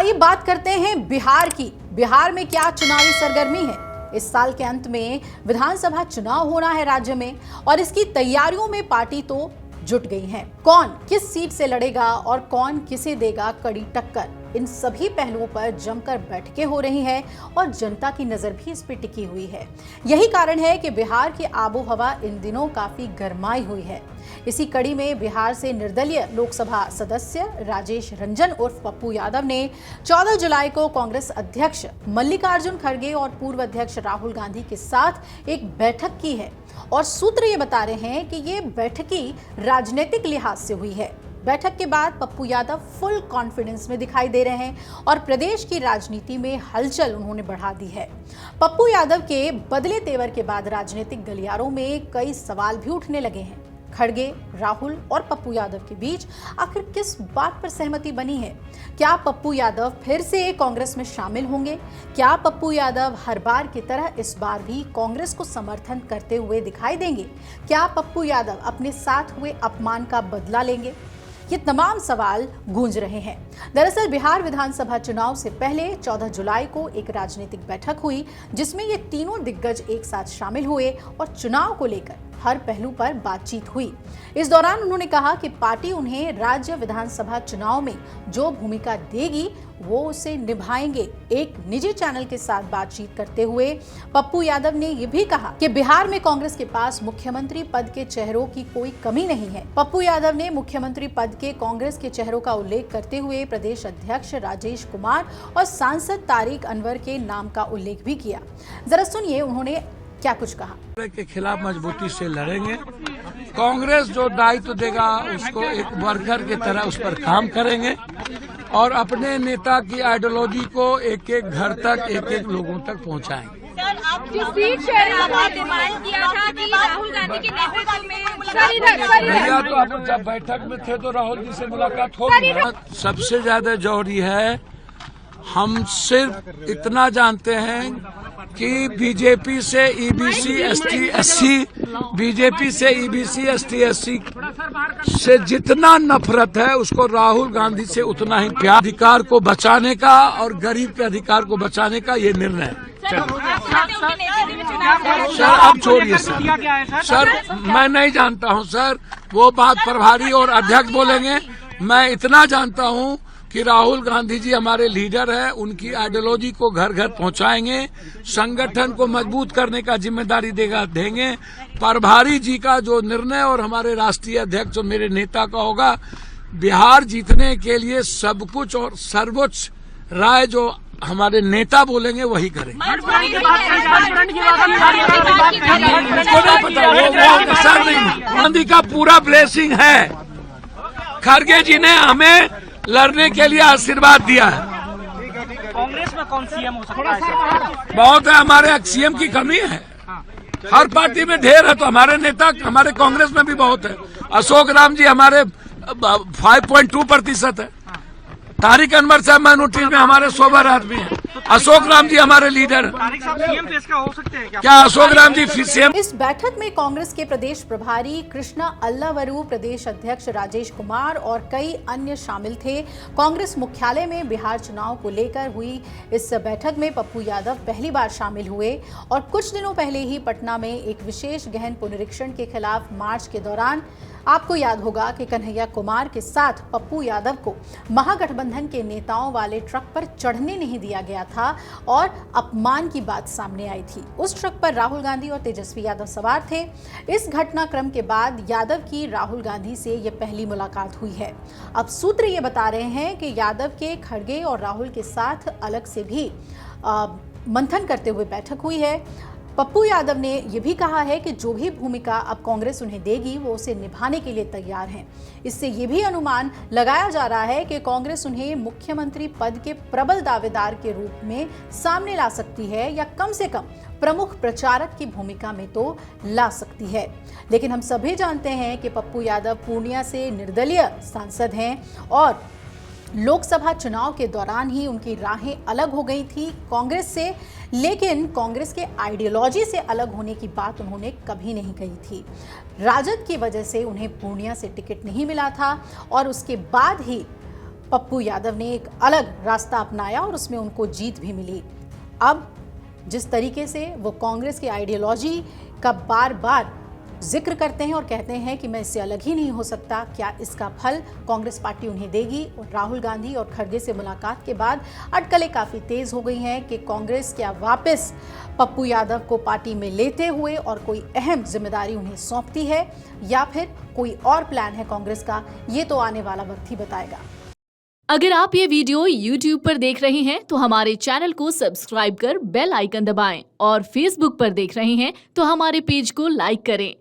आइए बात करते हैं बिहार की। बिहार में क्या चुनावी सरगर्मी है। इस साल के अंत में विधानसभा चुनाव होना है राज्य में, और इसकी तैयारियों में पार्टी तो जुट गई है। कौन किस सीट से लड़ेगा और कौन किसे देगा कड़ी टक्कर, इन सभी पहलुओं पर जमकर बैठकें हो रही हैं और जनता की नजर भी इस पर टिकी हुई है। यही कारण है कि बिहार की आबो हवा इन दिनों काफी गरमाई हुई है। इसी कड़ी में बिहार से निर्दलीय लोकसभा सदस्य राजेश रंजन उर्फ पप्पू यादव ने 14 जुलाई को कांग्रेस अध्यक्ष मल्लिकार्जुन खड़गे और पूर्व अध्यक्ष राहुल गांधी के साथ एक बैठक की है, और सूत्र ये बता रहे हैं कि ये बैठकी राजनीतिक लिहाज से हुई है। बैठक के बाद पप्पू यादव फुल कॉन्फिडेंस में दिखाई दे रहे हैं और प्रदेश की राजनीति में हलचल उन्होंने बढ़ा दी है। पप्पू यादव के बदले तेवर के बाद राजनीतिक गलियारों में कई सवाल भी उठने लगे हैं। खड़गे, राहुल और पप्पू यादव के बीच आखिर किस बात पर सहमति बनी है? क्या पप्पू यादव फिर से कांग्रेस में शामिल होंगे? क्या पप्पू यादव हर बार की तरह इस बार भी कांग्रेस को समर्थन करते हुए दिखाई देंगे? क्या पप्पू यादव अपने साथ हुए अपमान का बदला लेंगे? ये तमाम सवाल गूंज रहे हैं। दरअसल बिहार विधानसभा चुनाव से पहले 14 जुलाई को एक राजनीतिक बैठक हुई, जिसमें ये तीनों दिग्गज एक साथ शामिल हुए और चुनाव को लेकर हर पहलू पर बातचीत हुई। इस दौरान उन्होंने कहा कि पार्टी उन्हें राज्य विधानसभा चुनाव में जो भूमिका देगी वो उसे निभाएंगे। एक निजी चैनल के साथ बातचीत करते हुए पप्पू यादव ने यह भी कहा कि बिहार में कांग्रेस के पास मुख्यमंत्री पद के चेहरों की कोई कमी नहीं है। पप्पू यादव ने मुख्यमंत्री पद के कांग्रेस के चेहरों का उल्लेख करते हुए प्रदेश अध्यक्ष राजेश कुमार और सांसद तारिक अनवर के नाम का उल्लेख भी किया। जरा सुनिए उन्होंने क्या कुछ कहा। के खिलाफ मजबूती से लड़ेंगे। कांग्रेस जो दायित्व देगा उसको एक वर्कर की तरह उस पर काम करेंगे और अपने नेता की आइडियोलॉजी को एक एक घर तक, एक एक लोगों तक पहुंचाएंगे। सर, आप जिस सीट से आपने डिमांड किया था कि राहुल गांधी के नेतृत्व में भैया, तो आप जब बैठक में थे तो राहुल जी से मुलाकात होगी। सबसे ज्यादा जरूरी है, हम सिर्फ इतना जानते हैं कि बीजेपी से ईबीसी एसटी एससी, बीजेपी से ईबीसी एसटी एससी से जितना नफरत है उसको राहुल गांधी से उतना ही प्यार। अधिकार को बचाने का और गरीब के अधिकार को बचाने का ये निर्णय है। सर अब छोड़िए सर, मैं नहीं जानता हूं सर, वो बात प्रभारी और अध्यक्ष बोलेंगे। मैं इतना जानता हूं कि राहुल गांधी जी हमारे लीडर हैं, उनकी आइडियोलॉजी को घर घर पहुंचाएंगे, संगठन को मजबूत करने का जिम्मेदारी देंगे। प्रभारी जी का जो निर्णय और हमारे राष्ट्रीय अध्यक्ष और मेरे नेता का होगा, बिहार जीतने के लिए सब कुछ और सर्वोच्च राय जो हमारे नेता बोलेंगे वही करेंगे। सर नहीं, गांधी का पूरा ब्लेसिंग है। खड़गे जी ने हमें लड़ने के लिए आशीर्वाद दिया है। कांग्रेस में कौन सीएम हो सकता है? बहुत है, हमारे सीएम की कमी है। हर पार्टी में ढेर है, तो हमारे नेता हमारे कांग्रेस में भी बहुत है। अशोक राम जी हमारे 5.2% है। तारिक अनवर साहब माइनॉरिटी में हमारे सोबर आदमी हैं। अशोक राम जी हमारे लीडर हैं। हो सकते हैं क्या अशोक राम जी फिर सीएम? इस बैठक में कांग्रेस के प्रदेश प्रभारी कृष्णा अल्लावरू, प्रदेश अध्यक्ष राजेश कुमार और कई अन्य शामिल थे। कांग्रेस मुख्यालय में बिहार चुनाव को लेकर हुई इस बैठक में पप्पू यादव पहली बार शामिल हुए, और कुछ दिनों पहले ही पटना में एक विशेष गहन पुनरीक्षण के खिलाफ मार्च के दौरान आपको याद होगा कि कन्हैया कुमार के साथ पप्पू यादव को महागठबंधन के नेताओं वाले ट्रक पर चढ़ने नहीं दिया गया था और अपमान की बात सामने आई थी। उस ट्रक पर राहुल गांधी और तेजस्वी यादव सवार थे। इस घटनाक्रम के बाद यादव की राहुल गांधी से यह पहली मुलाकात हुई है। अब सूत्र ये बता रहे हैं कि यादव के खड़गे और राहुल के साथ अलग से भी मंथन करते हुए बैठक हुई है। पप्पू यादव ने यह भी कहा है कि जो भी भूमिका अब कांग्रेस उन्हें देगी वो उसे निभाने के लिए तैयार हैं। इससे यह भी अनुमान लगाया जा रहा है कि कांग्रेस उन्हें मुख्यमंत्री पद के प्रबल दावेदार के रूप में सामने ला सकती है, या कम से कम प्रमुख प्रचारक की भूमिका में तो ला सकती है। लेकिन हम सभी जानते हैं कि पप्पू यादव पूर्णिया से निर्दलीय सांसद हैं और लोकसभा चुनाव के दौरान ही उनकी राहें अलग हो गई थी कांग्रेस से, लेकिन कांग्रेस के आइडियोलॉजी से अलग होने की बात उन्होंने कभी नहीं कही थी। राजद की वजह से उन्हें पूर्णिया से टिकट नहीं मिला था और उसके बाद ही पप्पू यादव ने एक अलग रास्ता अपनाया और उसमें उनको जीत भी मिली। अब जिस तरीके से वो कांग्रेस की आइडियोलॉजी का बार बार जिक्र करते हैं और कहते हैं कि मैं इससे अलग ही नहीं हो सकता, क्या इसका फल कांग्रेस पार्टी उन्हें देगी? और राहुल गांधी और खड़गे से मुलाकात के बाद अटकलें काफी तेज हो गई हैं कि कांग्रेस क्या वापस पप्पू यादव को पार्टी में लेते हुए और कोई अहम जिम्मेदारी उन्हें सौंपती है या फिर कोई और प्लान है कांग्रेस का, ये तो आने वाला वक्त ही बताएगा। अगर आप ये वीडियो YouTube पर देख रहे हैं तो हमारे चैनल को सब्सक्राइब कर बेल आइकन दबाएं और Facebook पर देख रहे हैं तो हमारे पेज को लाइक करें।